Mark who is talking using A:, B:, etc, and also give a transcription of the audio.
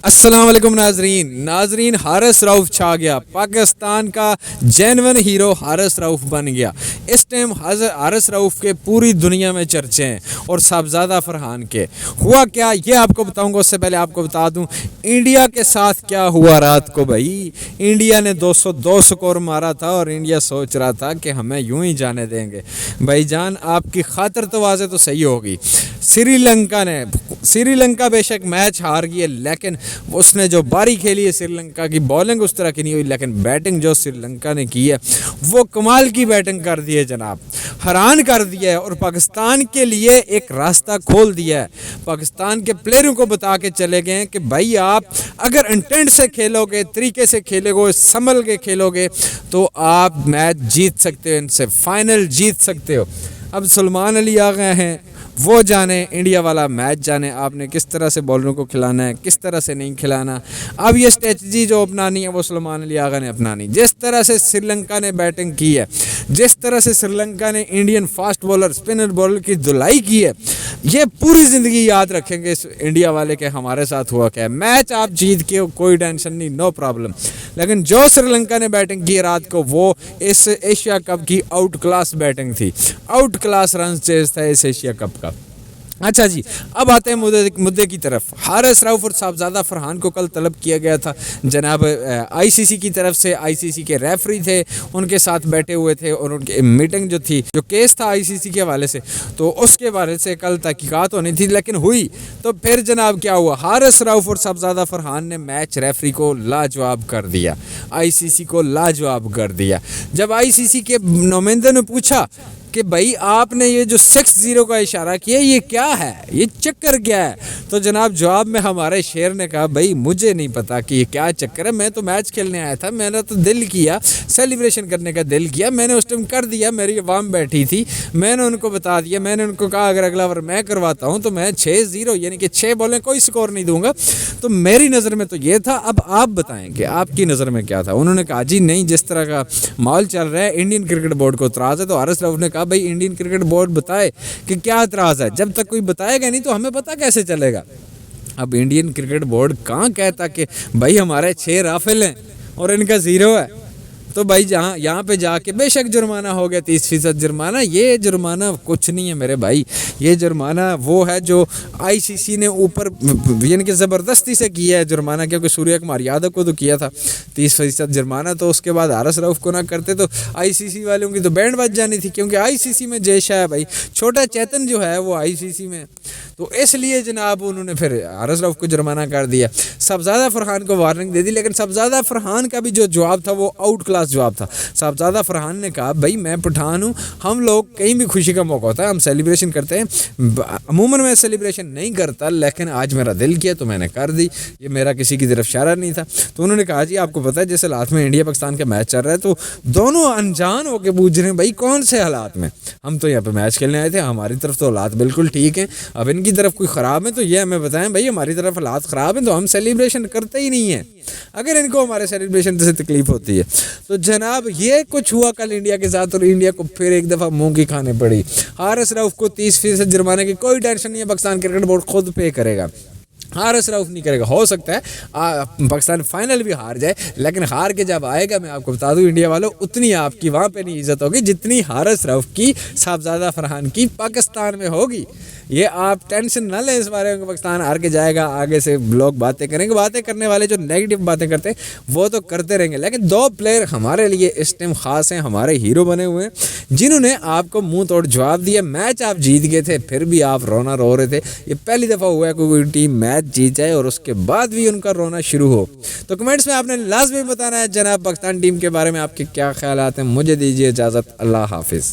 A: السلام علیکم ناظرین حارث رؤف چھا گیا، پاکستان کا جینون ہیرو حارث رؤف بن گیا۔ اس ٹائم حارث رؤف کے پوری دنیا میں چرچے ہیں اور صاحبزادہ فرحان کے۔ ہوا کیا یہ آپ کو بتاؤں گا، اس سے پہلے آپ کو بتا دوں انڈیا کے ساتھ کیا ہوا رات کو۔ بھائی انڈیا نے 202 سکور مارا تھا اور انڈیا سوچ رہا تھا کہ ہمیں یوں ہی جانے دیں گے۔ بھائی جان آپ کی خاطر توازے تو صحیح ہوگی، سری لنکا بے شک میچ ہار گئی، لیکن اس نے جو باری کھیلی ہے سری لنکا کی بولنگ اس طرح کی نہیں ہوئی، لیکن بیٹنگ جو سری لنکا نے کی ہے وہ کمال کی بیٹنگ کر دی ہے جناب، حیران کر دیا ہے اور پاکستان کے لیے ایک راستہ کھول دیا ہے۔ پاکستان کے پلیئروں کو بتا کے چلے گئے ہیں کہ بھائی آپ اگر انٹینٹ سے کھیلو گے، طریقے سے کھیلو گے، سنبھل کے کھیلو گے تو آپ میچ جیت سکتے ہو، ان سے فائنل جیت سکتے ہو۔ اب سلمان علی آ گئے ہیں، وہ جانے انڈیا والا میچ جانے آپ نے کس طرح سے بولروں کو کھلانا ہے، کس طرح سے نہیں کھلانا۔ اب یہ اسٹریٹجی جو اپنانی ہے وہ سلمان علی آغا نے اپنانی، جس طرح سے سری لنکا نے بیٹنگ کی ہے، جس طرح سے سری لنکا نے Indian fast bowler spinner bowler کی دھلائی کی ہے، یہ پوری زندگی یاد رکھیں گے اس انڈیا والے کے ہمارے ساتھ ہوا کیا ہے۔ میچ آپ جیت کے کوئی ٹینشن نہیں، نو پرابلم، لیکن جو سری لنکا نے بیٹنگ کی رات کو وہ اس ایشیا کپ کی آؤٹ کلاس بیٹنگ تھی، آؤٹ کلاس رنز چیز تھا اس ایشیا کپ کا۔ اچھا جی، اب آتے ہیں مدعے کی طرف۔ حارث رؤف اور صاحبزادہ فرحان کو کل طلب کیا گیا تھا جناب آئی سی سی کی طرف سے، آئی سی سی کے ریفری تھے ان کے ساتھ بیٹھے ہوئے تھے اور ان کی میٹنگ جو تھی، جو کیس تھا آئی سی سی کے حوالے سے، تو اس کے بارے سے کل تحقیقات ہونی تھی، لیکن ہوئی تو پھر جناب کیا ہوا، حارث رؤف اور صاحبزادہ فرحان نے میچ ریفری کو لاجواب کر دیا، آئی سی سی کو لاجواب کر دیا۔ جب آئی سی سی کے نمائندے نے پوچھا کہ بھائی آپ نے یہ جو 6-0 کا اشارہ کیا یہ کیا ہے، یہ چکر کیا ہے، تو جناب جواب میں ہمارے شیر نے کہا بھائی مجھے نہیں پتا کہ یہ کیا چکر ہے، میں تو میچ کھیلنے آیا تھا، میں نے تو دل کیا، سیلیبریشن کرنے کا دل کیا، میں نے اس ٹائم کر دیا، میری عوام بیٹھی تھی، میں نے ان کو بتا دیا، میں نے ان کو کہا اگر اگلا اوور میں کرواتا ہوں تو میں 6-0 یعنی کہ 6 بالیں کوئی سکور نہیں دوں گا، تو میری نظر میں تو یہ تھا، اب آپ بتائیں کہ آپ کی نظر میں کیا تھا۔ انہوں نے کہا جی نہیں، جس طرح کا ماحول چل رہا ہے انڈین کرکٹ بورڈ کو اعتراض ہے، تو حارث رؤف نے کہا بھائی انڈین کرکٹ بورڈ بتائے کہ کیا اعتراض ہے، جب تک کوئی بتائے گا نہیں تو ہمیں پتہ کیسے چلے گا۔ اب انڈین کرکٹ بورڈ کہاں کہتا کہ بھائی ہمارے 6 رافل ہیں اور ان کا 0 ہے، تو بھائی جہاں یہاں پہ جا کے بے شک جرمانہ ہو گیا 30% جرمانہ، یہ جرمانہ کچھ نہیں ہے میرے بھائی، یہ جرمانہ وہ ہے جو آئی سی سی نے اوپر یعنی کہ زبردستی سے کیا ہے جرمانہ، کیونکہ سوریہ کمار یادو کو تو کیا تھا 30% جرمانہ، تو اس کے بعد حارث رؤف کو نہ کرتے تو آئی سی سی والوں کی تو بینڈ بج جانی تھی، کیونکہ آئی سی سی میں جیشا ہے بھائی، چھوٹا چیتن جو ہے وہ آئی سی سی میں، تو اس لیے جناب انہوں نے پھر حارث رؤف کو جرمانہ کر دیا، صاحبزادہ فرحان کو وارننگ دے دی، لیکن صاحبزادہ فرحان کا بھی جو جواب تھا وہ آؤٹ کلاس جواب تھا۔ صاحبزادہ فرحان نے کہا بھائی میں پٹھان ہوں، ہم لوگ کہیں بھی خوشی کا موقع ہوتا ہے ہم سیلیبریشن کرتے ہیں، عموماً میں سیلیبریشن نہیں کرتا، لیکن آج میرا دل کیا تو میں نے کر دی، یہ میرا کسی کی طرف اشارہ نہیں تھا۔ تو انہوں نے کہا جی آپ کو پتہ ہے جس حالات میں انڈیا پاکستان کا میچ چل رہا ہے تو دونوں انجان ہو کے پوچھ رہے ہیں بھائی کون سے حالات میں، ہم تو یہاں پہ میچ کھیلنے آئے تھے، ہماری طرف تو حالات بالکل ٹھیک ہیں، اب ان کی طرف کوئی خراب ہے تو یہ ہمیں بتائیں بھائی، ہماری طرف حالات خراب ہیں تو ہم سیلیبریشن کرتے ہی نہیں ہیں اگر ان کو ہمارے سیلیبریشن سے تکلیف ہوتی ہے۔ تو جناب یہ کچھ ہوا کل انڈیا کے ساتھ اور انڈیا کو پھر ایک دفعہ منہ کی کھانے پڑی۔ حارث رؤف کو 30% جرمانے کی کوئی ٹینشن نہیں ہے، پاکستان کرکٹ بورڈ خود پے کرے گا، حارث رؤف نہیں کرے گا۔ ہو سکتا ہے پاکستان فائنل بھی ہار جائے، لیکن ہار کے جب آئے گا میں آپ کو بتا دوں انڈیا والوں اتنی آپ کی وہاں پہ نہیں عزت ہوگی جتنی حارث رؤف کی صاحبزادہ فرحان کی پاکستان میں ہوگی۔ یہ آپ ٹینشن نہ لیں اس بارے میں، پاکستان ہار کے جائے گا، آگے سے لوگ باتیں کریں گے، باتیں کرنے والے جو نیگیٹو باتیں کرتے ہیں وہ تو کرتے رہیں گے، لیکن 2 پلیئر ہمارے لیے اس ٹائم خاص ہیں، ہمارے ہیرو بنے ہوئے ہیں جنہوں نے آپ کو منہ توڑ جواب دیا۔ میچ آپ جیت گئے تھے پھر بھی آپ رونا رو رہے تھے، یہ پہلی دفعہ ہوا ہے کوئی ٹیم میچ جیت جائے اور اس کے بعد بھی ان کا رونا شروع ہو۔ تو کمنٹس میں آپ نے لازمی بتانا ہے جناب پاکستان ٹیم کے بارے میں آپ کے کیا خیالات ہیں۔ مجھے دیجیے اجازت، اللہ حافظ۔